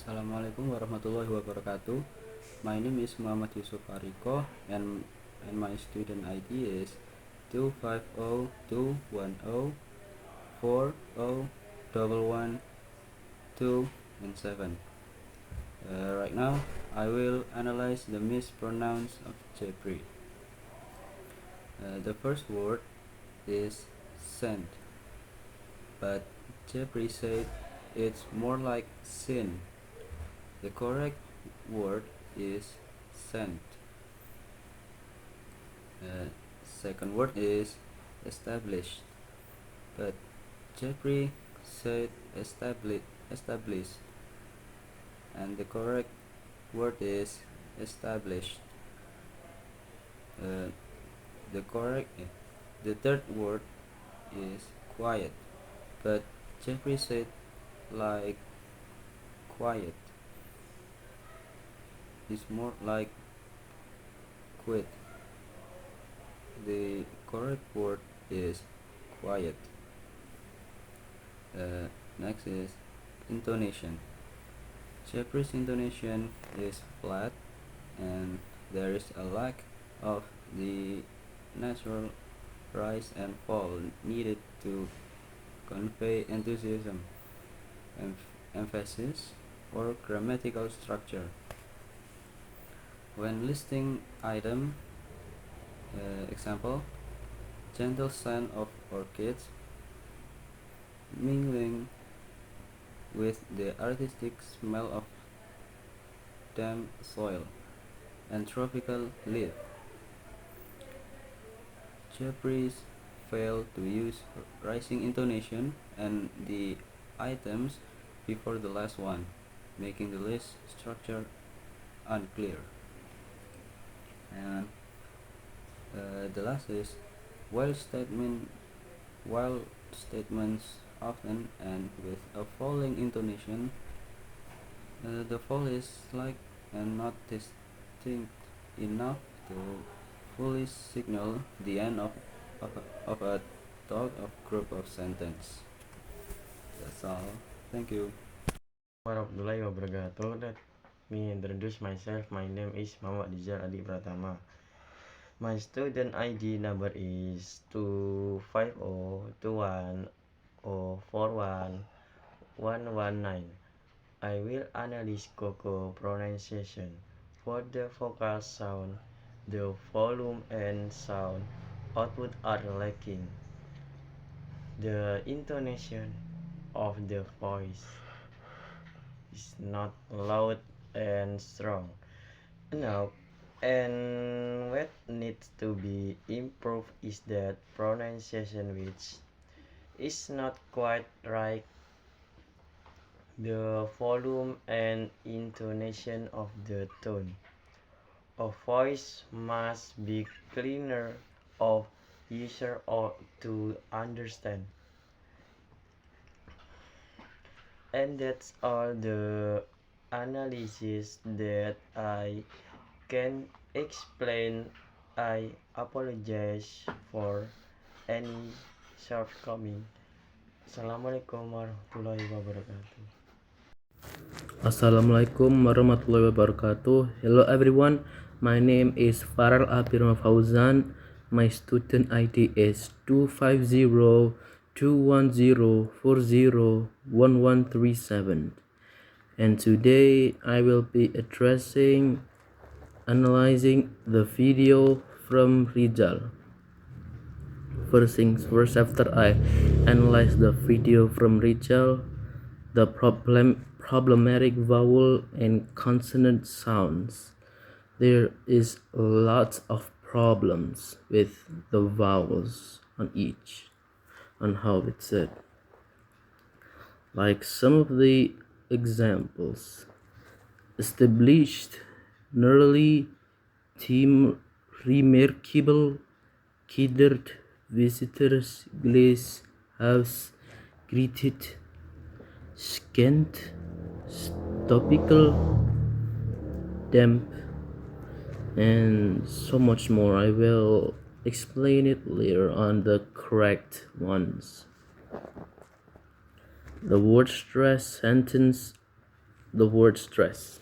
Assalamualaikum warahmatullahi wabarakatuh. My name is Muhammad Yusuf Ariko and my student ID is 25021040112 and 7. Right now, I will analyze the mispronouns of Jeffrey. The first word is sent, but Jeffrey said it's more like sin. The correct word is sent. Second word is established, but Jeffrey said established, and the correct word is established. The third word is quiet, but Jeffrey said like quiet. It's more like quit. The correct word is quiet. Next is intonation. Jeffrey's intonation is flat, and there is a lack of the natural rise and fall needed to convey enthusiasm, emphasis, or grammatical structure. When listing item, example, gentle scent of orchids mingling with the artistic smell of damp soil and tropical leaf. Jeffries failed to use rising intonation and the items before the last one, making the list structure unclear. And the last is while statements often end with a falling intonation, the fall is slight and not distinct enough to fully signal the end of a thought of group of sentence. That's all. Thank you. Warahmatullahi wabarakatuh. Let me introduce myself. My name is Muhammad Rizal Adi Pratama. My student ID number is 25021041119. I will analyze Koko pronunciation. For the vocal sound, the volume and sound output are lacking. The intonation of the voice is not loud and strong enough, and what needs to be improved is that pronunciation, which is not quite right. The volume and intonation of the tone of voice must be cleaner of user or to understand. And that's all the analysis that I can explain. I apologize for any shortcoming. Assalamualaikum warahmatullahi wabarakatuh. Assalamualaikum warahmatullahi wabarakatuh. Hello everyone, my name is Farel Abirma Fauzan. My student ID is 25021040113 and today I will be analyzing the video from Rizal. First things first, after I analyze the video from Rizal, the problematic vowel and consonant sounds. There is lots of problems with the vowels on how it's said. Like some of the examples: established, nearly, team, remarkable, kiddered, visitors, glaze, house, greeted, scant, topical, damp, and so much more. I will explain it later on the correct ones. The word stress sentence the word stress.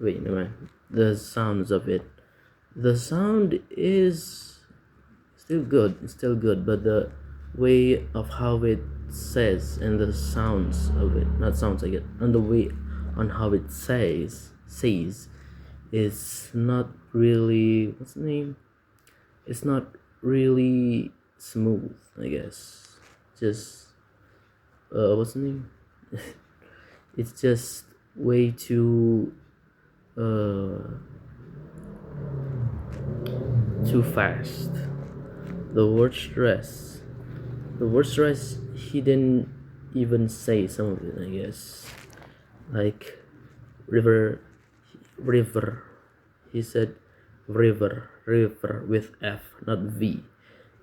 Wait, no man. The sounds of it. The sound is still good. It's still good, but the way of how it says and the sounds of it, not sounds I get, and the way on how it says is not really what's the name? It's not really smooth, I guess. Just what's the name? It's just way too too fast. The word stress. The word stress, he didn't even say some of it, I guess. Like river. He said river with F, not V.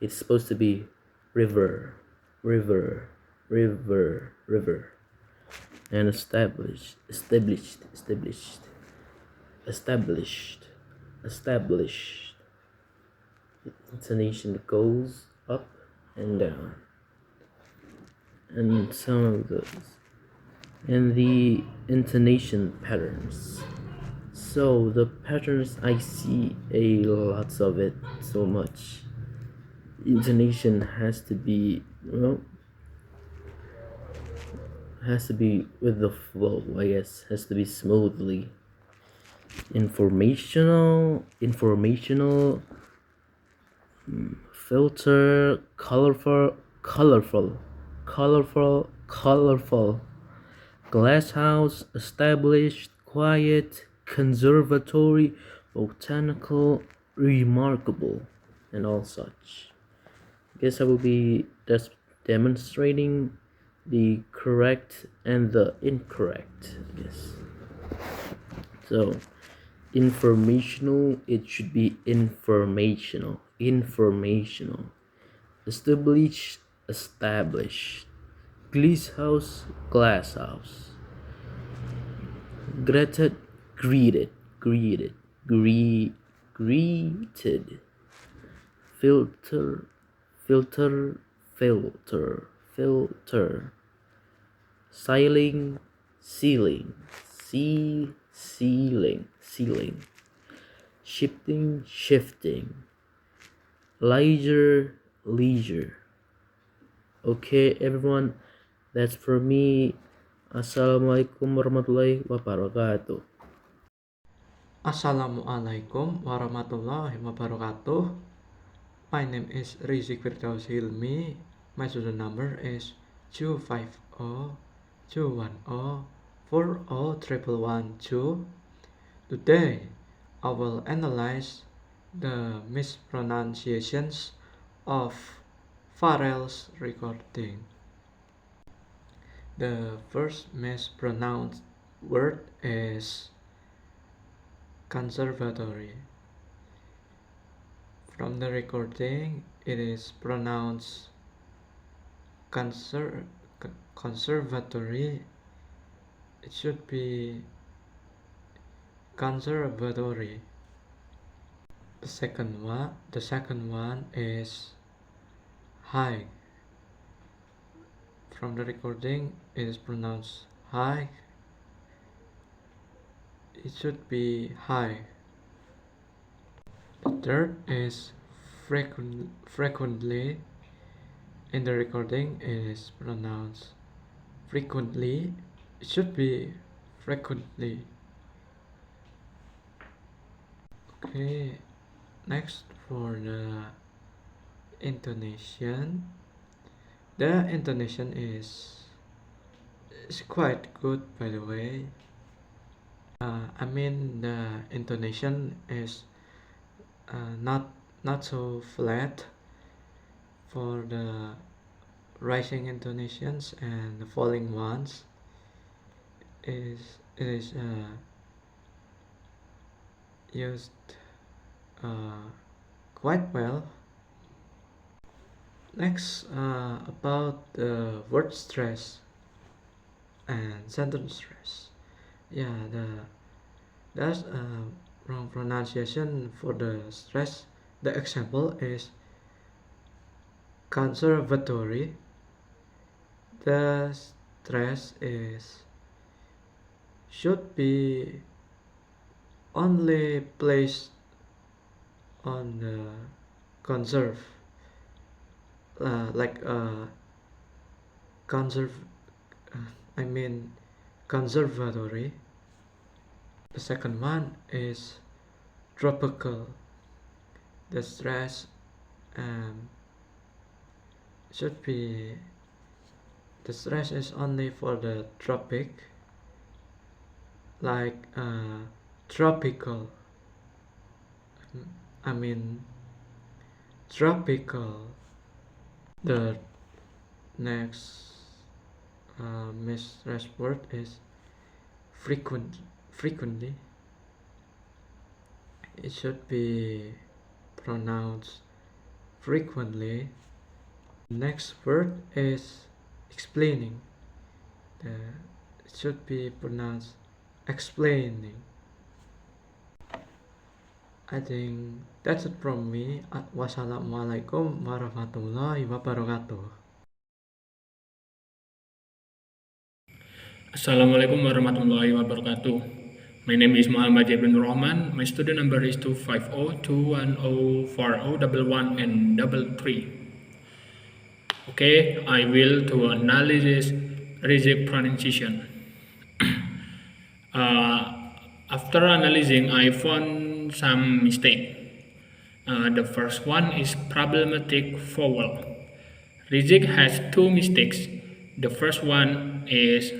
It's supposed to be river. And established. Intonation goes up and down. And some of those. And the intonation patterns. So the patterns, I see a lots of it so much. Intonation has to be, has to be with the flow, I guess. Has to be smoothly. Informational, filter, colorful, glass house, established, quiet, conservatory, botanical, remarkable, and all such. I guess I will be just demonstrating the correct and the incorrect, I guess. So informational, it should be informational. Established, glass house. Greeted, greeted. Filter. Ceiling, shifting. Leisure. Okay, everyone, that's for me. Assalamualaikum warahmatullahi wabarakatuh. Assalamualaikum warahmatullahi wabarakatuh. My name is Rizik Firdaus Hilmi. My student number is 250-210-40112. Today, I will analyze the mispronunciations of Farrell's recording. The first mispronounced word is conservatory. From the recording, it is pronounced conservatory. It should be conservatory. The second one is high. From the recording, it is pronounced high. It should be high. The third is frequently. In the recording, it is pronounced frequently. It should be frequently. Okay, next for the intonation. The intonation is quite good, by the way. The intonation is not so flat for the rising intonations, and the falling ones it is used quite well. Next, about the word stress and sentence stress. There's a wrong pronunciation for the stress. The example is conservatory. The stress is should be only placed on the conserve, like conserve I mean conservatory. The second one is tropical. The stress should be the stress is only for the tropic, like tropical I mean tropical. The next misstressed word is frequently. It should be pronounced frequently. Next word is explaining. It should be pronounced explaining. I think that's it from me. Wassalamualaikum warahmatullahi wabarakatuh. Assalamualaikum warahmatullahi wabarakatuh. My name is Muhammad Jabrin Rahman. My student number is 250-210-4011 and 33. Okay, I will to analysis Rizik pronunciation. After analyzing, I found some mistake. The first one is problematic vowel. Rizik has two mistakes. The first one is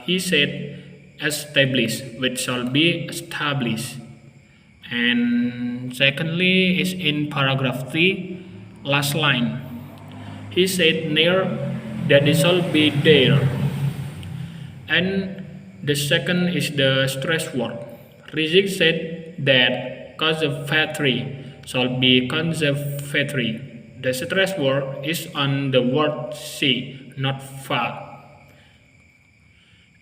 he said establish, which shall be established. And secondly is in paragraph 3, last line. He said near, that it shall be there. And the second is the stress word. Rizik said that conservatory shall be conservatory. The stress word is on the word see, not far.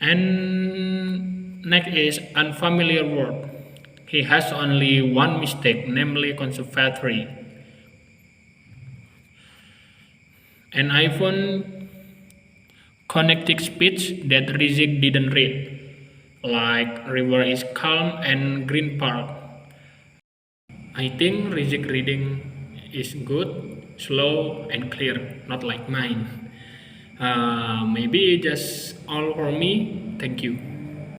And next is unfamiliar word. He has only one mistake, namely conservatory. And I found connecting speech that Rizik didn't read, like river is calm and green park. I think Rizik reading is good, slow and clear, not like mine. Maybe just all for me. Thank you.